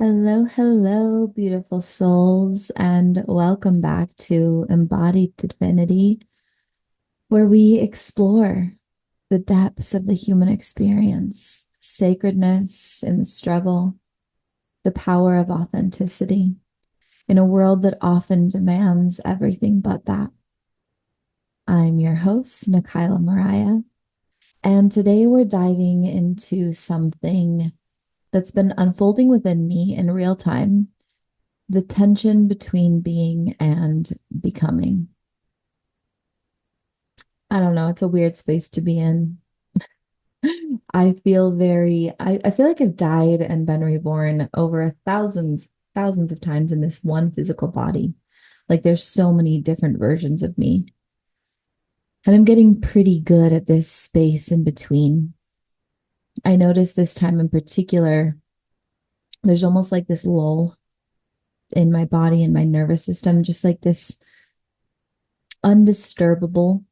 Hello, hello, beautiful souls, and welcome back to Embodied Divinity, where we explore the depths of the human experience, sacredness in the struggle, the power of authenticity in a world that often demands everything but that. I'm your host, Nikayla Mariah, and today we're diving into something that's been unfolding within me in real time: the tension between being and becoming. I don't know, it's a weird space to be in. I feel like I've died and been reborn over thousands of times in this one physical body. Like there's so many different versions of me. And I'm getting pretty good at this space in between. I noticed this time in particular, there's almost like this lull in my body and my nervous system, just like this undisturbable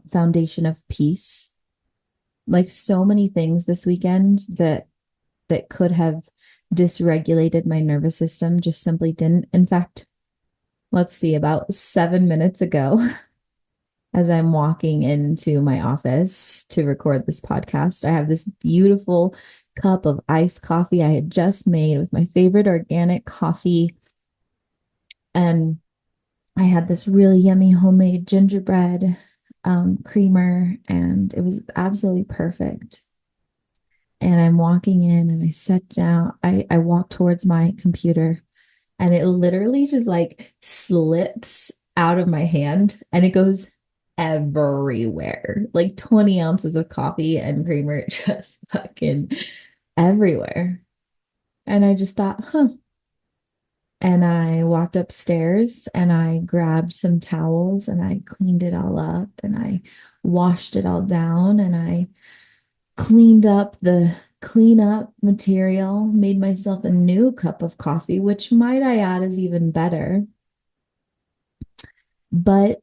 foundation of peace. Like so many things this weekend that could have dysregulated my nervous system just simply didn't. In fact, let's see, about 7 minutes ago, as I'm walking into my office to record this podcast, I have this beautiful cup of iced coffee I had just made with my favorite organic coffee. And I had this really yummy homemade gingerbread creamer, and it was absolutely perfect. And I'm walking in and I sat down. I walk towards my computer and it literally just like slips out of my hand and it goes everywhere. Like 20 ounces of coffee and creamer just fucking everywhere. And I just thought, huh. And I walked upstairs and I grabbed some towels and I cleaned it all up and I washed it all down and I cleaned up the cleanup material, made myself a new cup of coffee, which might I add is even better. But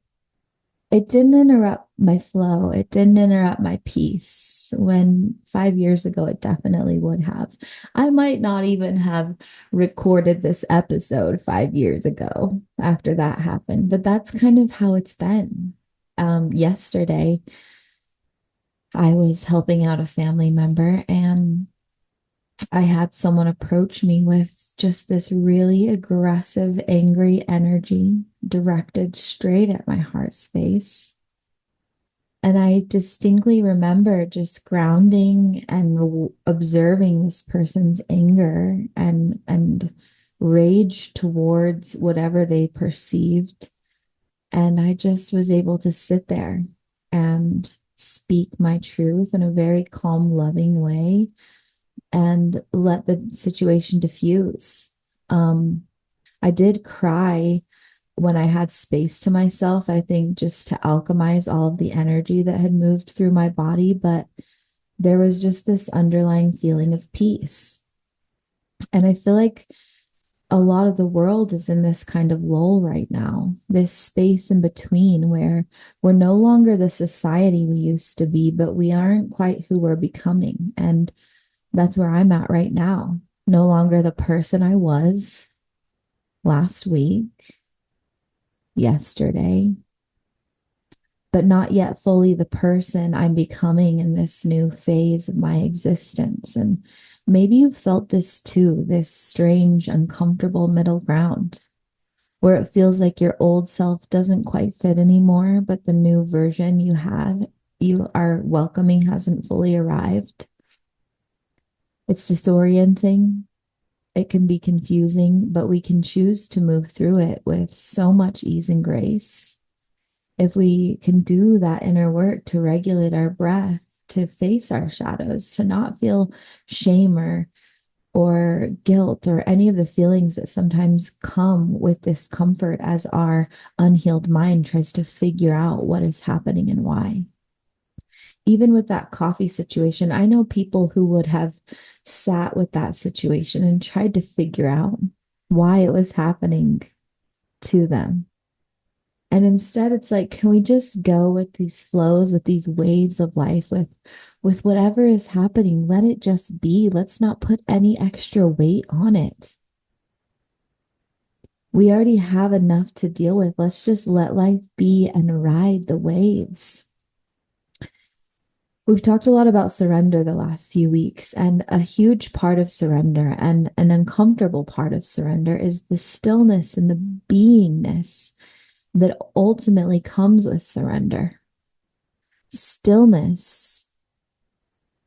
it didn't interrupt my flow. It didn't interrupt my peace. When 5 years ago, it definitely would have. I might not even have recorded this episode 5 years ago after that happened, but that's kind of how it's been. Yesterday, I was helping out a family member and I had someone approach me with just this really aggressive, angry energy directed straight at my heart space. And I distinctly remember just grounding and observing this person's anger and rage towards whatever they perceived. And I just was able to sit there and speak my truth in a very calm, loving way and let the situation diffuse. Um, I did cry when I had space to myself, I think just to alchemize all of the energy that had moved through my body. But there was just this underlying feeling of peace. And I feel like a lot of the world is in this kind of lull right now, this space in between where we're no longer the society we used to be, but we aren't quite who we're becoming. And that's where I'm at right now. No longer the person I was last week, yesterday, but not yet fully the person I'm becoming in this new phase of my existence. And maybe you felt this too, this strange, uncomfortable middle ground where it feels like your old self doesn't quite fit anymore, but the new version you are welcoming hasn't fully arrived. It's disorienting. It can be confusing, but we can choose to move through it with so much ease and grace. If we can do that inner work to regulate our breath, to face our shadows, to not feel shame or guilt or any of the feelings that sometimes come with discomfort as our unhealed mind tries to figure out what is happening and why. Even with that coffee situation, I know people who would have sat with that situation and tried to figure out why it was happening to them. And instead, it's like, can we just go with these flows, with these waves of life, with with whatever is happening. Let it just be. Let's not put any extra weight on it. We already have enough to deal with. Let's just let life be and ride the waves. We've talked a lot about surrender the last few weeks, and a huge part of surrender and an uncomfortable part of surrender is the stillness and the beingness that ultimately comes with surrender. Stillness,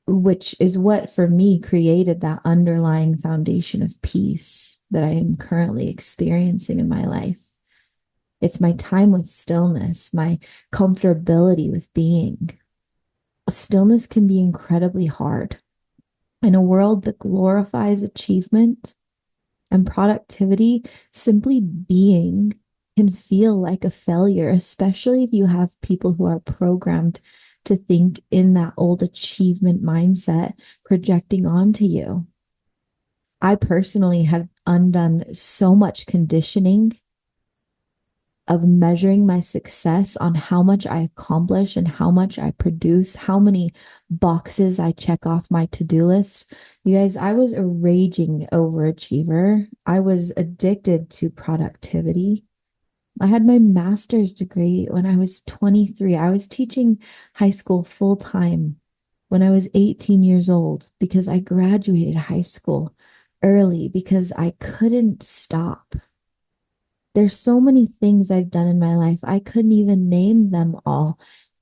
which is what for me created that underlying foundation of peace that I am currently experiencing in my life. It's my time with stillness, my comfortability with being. Stillness can be incredibly hard. In a world that glorifies achievement and productivity, simply being can feel like a failure, especially if you have people who are programmed to think in that old achievement mindset projecting onto you. I personally have undone so much conditioning of measuring my success on how much I accomplish and how much I produce, how many boxes I check off my to-do list. You guys, I was a raging overachiever. I was addicted to productivity. I had my master's degree when I was 23. I was teaching high school full time when I was 18 years old because I graduated high school early because I couldn't stop. There's so many things I've done in my life. I couldn't even name them all.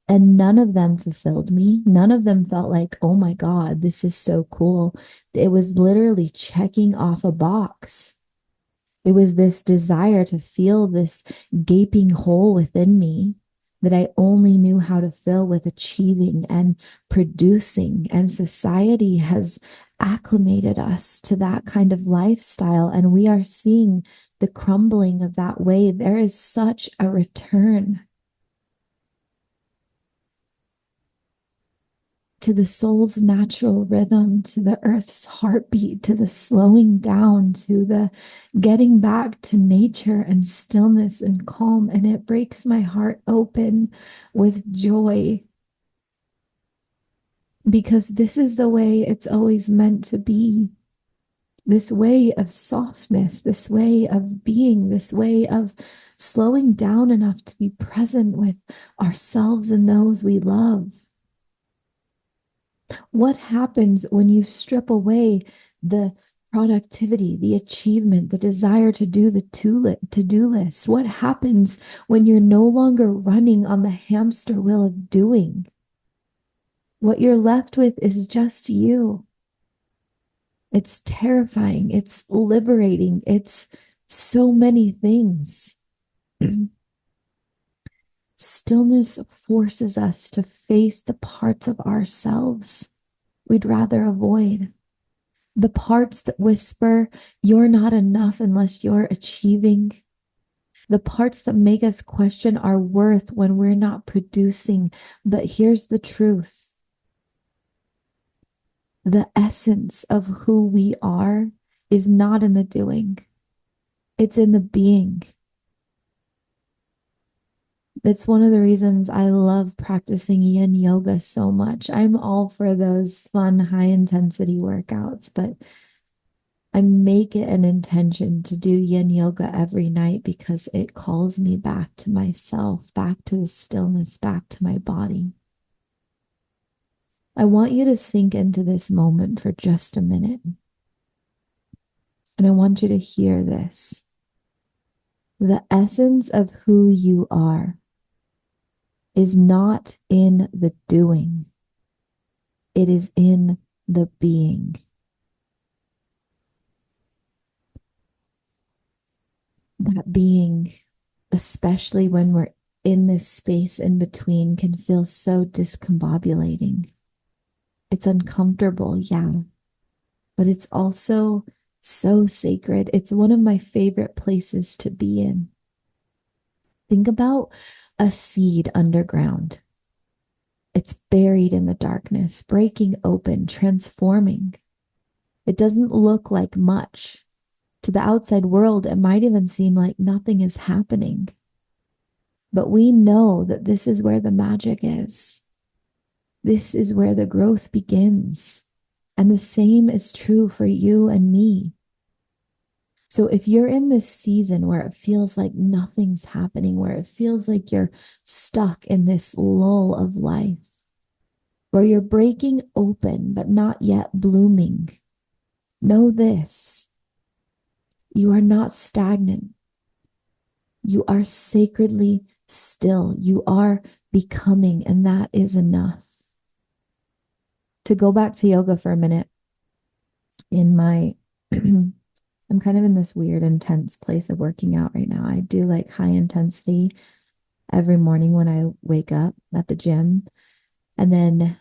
And none of them fulfilled me. None of them felt like, oh my God, this is so cool. It was literally checking off a box. It was this desire to feel this gaping hole within me that I only knew how to fill with achieving and producing. And society has acclimated us to that kind of lifestyle. And we are seeing the crumbling of that way. There is such a return to the soul's natural rhythm, to the earth's heartbeat, to the slowing down, to the getting back to nature and stillness and calm. And it breaks my heart open with joy because this is the way it's always meant to be. This way of softness, this way of being, this way of slowing down enough to be present with ourselves and those we love. What happens when you strip away the productivity, the achievement, the desire to do the to-do list? What happens when you're no longer running on the hamster wheel of doing? What you're left with is just you. It's terrifying. It's liberating. It's so many things. Stillness forces us to face the parts of ourselves we'd rather avoid. The parts that whisper, you're not enough unless you're achieving. The parts that make us question our worth when we're not producing. But here's the truth. The essence of who we are is not in the doing. It's in the being. It's one of the reasons I love practicing yin yoga so much. I'm all for those fun, high intensity workouts, but I make it an intention to do yin yoga every night because it calls me back to myself, back to the stillness, back to my body. I want you to sink into this moment for just a minute. And I want you to hear this. The essence of who you are is not in the doing. It is in the being. That being, especially when we're in this space in between, can feel so discombobulating. It's uncomfortable, yeah, but it's also so sacred. It's one of my favorite places to be in. Think about a seed underground. It's buried in the darkness, breaking open, transforming. It doesn't look like much. To the outside world, it might even seem like nothing is happening. But we know that this is where the magic is. This is where the growth begins. And the same is true for you and me. So if you're in this season where it feels like nothing's happening, where it feels like you're stuck in this lull of life, where you're breaking open but not yet blooming, know this: you are not stagnant. You are sacredly still. You are becoming, and that is enough. To go back to yoga for a minute, in my I'm kind of in this weird intense place of working out right now. I do like high intensity every morning when I wake up at the gym. And then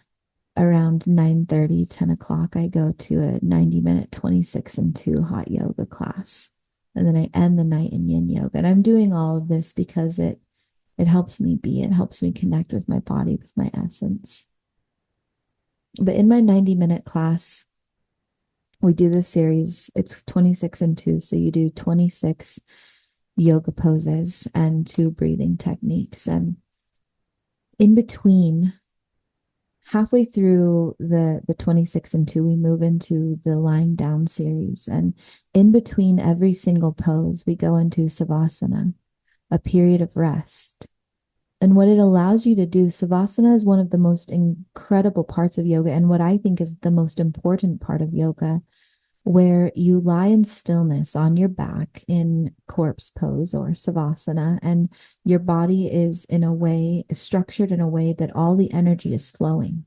around 9:30, 10 o'clock, I go to a 90-minute 26 and 2 hot yoga class. And then I end the night in yin yoga. And I'm doing all of this because it helps me be, it helps me connect with my body, with my essence. But in my 90-minute class, we do this series. It's 26 and 2. So you do 26 yoga poses and 2 breathing techniques. And in between, halfway through the 26 and 2, we move into the lying down series. And in between every single pose, we go into savasana, a period of rest. And what it allows you to do, savasana is one of the most incredible parts of yoga, and what I think is the most important part of yoga, where you lie in stillness on your back in corpse pose or savasana, and your body is in a way structured in a way that all the energy is flowing.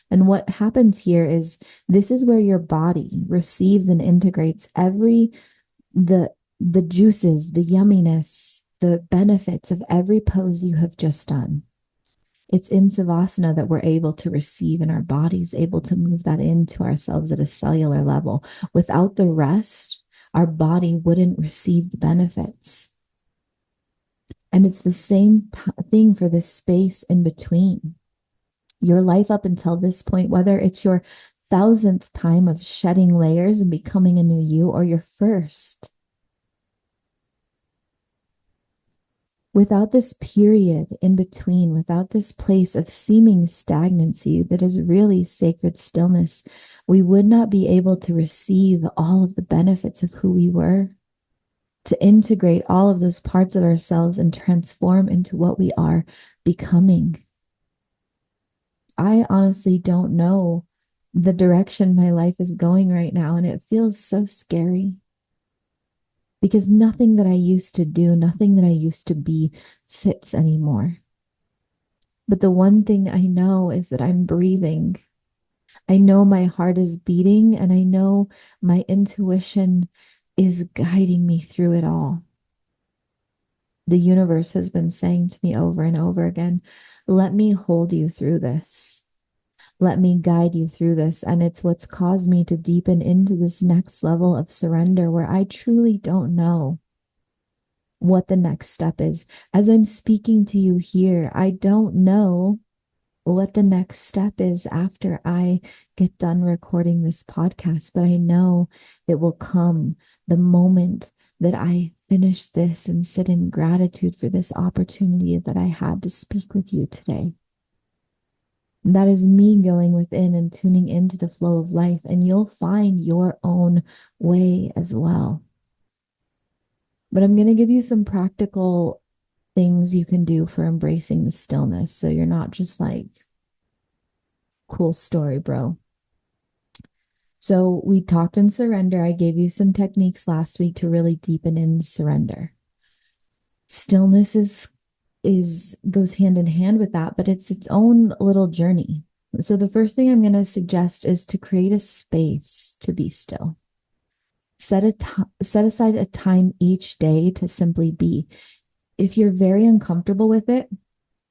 And what happens here is this is where your body receives and integrates the the juices, the yumminess, the benefits of every pose you have just done. It's in savasana that we're able to receive, and our body's able to move that into ourselves at a cellular level. Without the rest, our body wouldn't receive the benefits. And it's the same thing for this space in between. Your life up until this point, whether it's your 1,000th time of shedding layers and becoming a new you, or your first, without this period in between, without this place of seeming stagnancy that is really sacred stillness, we would not be able to receive all of the benefits of who we were, to integrate all of those parts of ourselves and transform into what we are becoming. I honestly don't know the direction my life is going right now, and it feels so scary. Because nothing that I used to do, nothing that I used to be fits anymore. But the one thing I know is that I'm breathing. I know my heart is beating, and I know my intuition is guiding me through it all. The universe has been saying to me over and over again, let me hold you through this. Let me guide you through this. And it's what's caused me to deepen into this next level of surrender, where I truly don't know what the next step is. As I'm speaking to you here, I don't know what the next step is after I get done recording this podcast, but I know it will come the moment that I finish this and sit in gratitude for this opportunity that I had to speak with you today. That is me going within and tuning into the flow of life, and you'll find your own way as well. But I'm going to give you some practical things you can do for embracing the stillness, so you're not just like, cool story, bro. So we talked in surrender. I gave you some techniques last week to really deepen in surrender. Stillness is goes hand in hand with that, but it's its own little journey. So the first thing I'm going to suggest is to create a space to be still. Set aside a time each day to simply be. If you're very uncomfortable with it,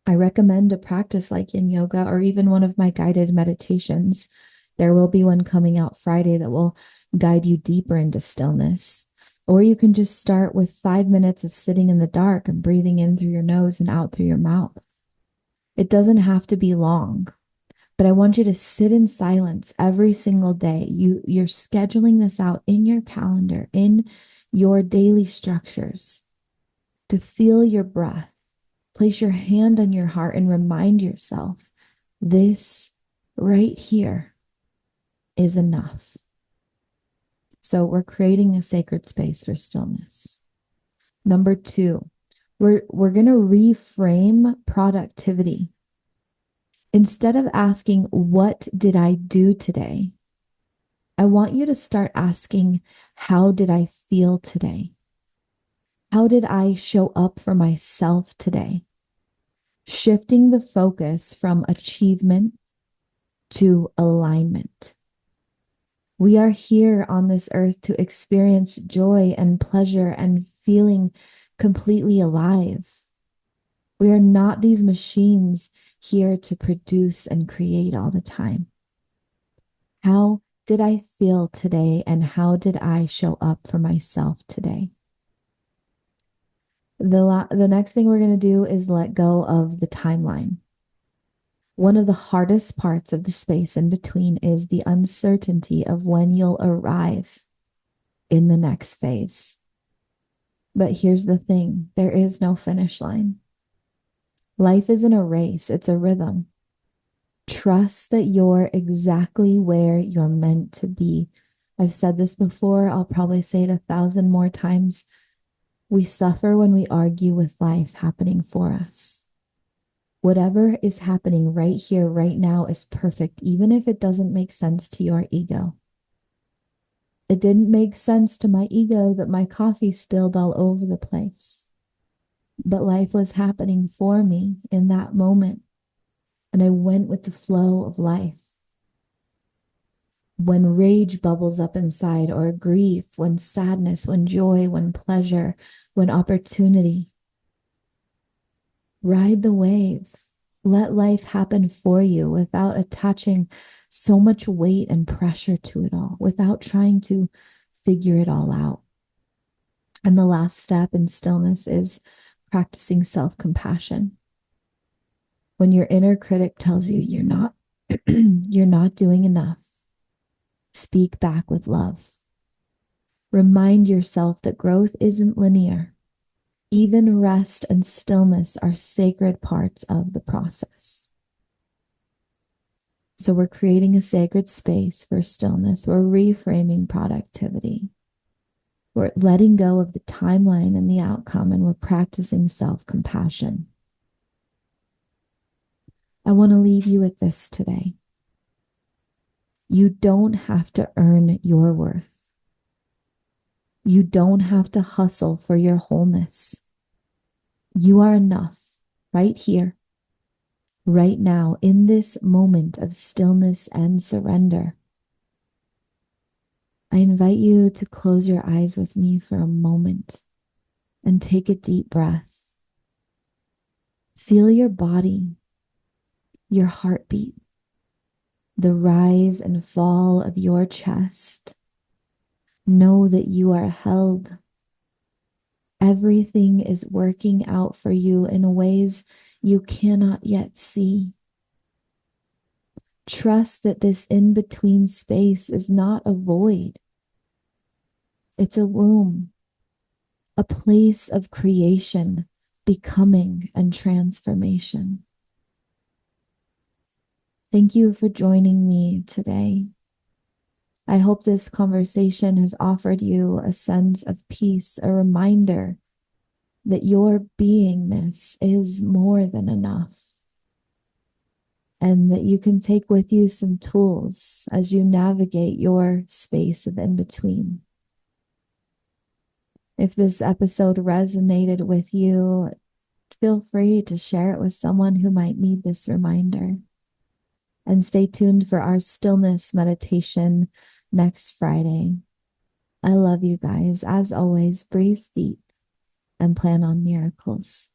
I recommend a practice like yin yoga or even one of my guided meditations. There will be one coming out Friday that will guide you deeper into stillness. Or you can just start with 5 minutes of sitting in the dark and breathing in through your nose and out through your mouth. It doesn't have to be long, but I want you to sit in silence every single day. You're scheduling this out in your calendar, in your daily structures, to feel your breath. Place your hand on your heart and remind yourself, this right here is enough. So we're creating a sacred space for stillness. Number two, we're going to reframe productivity. Instead of asking, what did I do today? I want you to start asking, how did I feel today? How did I show up for myself today? Shifting the focus from achievement to alignment. We are here on this earth to experience joy and pleasure and feeling completely alive. We are not these machines here to produce and create all the time. How did I feel today, and how did I show up for myself today? The next thing we're going to do is let go of the timeline. One of the hardest parts of the space in between is the uncertainty of when you'll arrive in the next phase. But here's the thing, there is no finish line. Life isn't a race, it's a rhythm. Trust that you're exactly where you're meant to be. I've said this before, I'll probably say it 1,000 more times. We suffer when we argue with life happening for us. Whatever is happening right here, right now is perfect, even if it doesn't make sense to your ego. It didn't make sense to my ego that my coffee spilled all over the place. But life was happening for me in that moment. And I went with the flow of life. When rage bubbles up inside, or grief, when sadness, when joy, when pleasure, when opportunity, ride the wave. Let life happen for you without attaching so much weight and pressure to it all, without trying to figure it all out. And the last step in stillness is practicing self-compassion. When your inner critic tells you you're not you're not doing enough, speak back with love. Remind yourself that growth isn't linear. Even rest and stillness are sacred parts of the process. So we're creating a sacred space for stillness. We're reframing productivity. We're letting go of the timeline and the outcome, and we're practicing self-compassion. I want to leave you with this today. You don't have to earn your worth. You don't have to hustle for your wholeness. You are enough right here, right now, in this moment of stillness and surrender. I invite you to close your eyes with me for a moment and take a deep breath. Feel your body, your heartbeat, the rise and fall of your chest. Know that you are held. Everything is working out for you in ways you cannot yet see. Trust that this in-between space is not a void. It's a womb, a place of creation, becoming, and transformation. Thank you for joining me today. I hope this conversation has offered you a sense of peace, a reminder that your beingness is more than enough, and that you can take with you some tools as you navigate your space of in-between. If this episode resonated with you, feel free to share it with someone who might need this reminder. And stay tuned for our stillness meditation next Friday. I love you guys. As always, breathe deep and plan on miracles.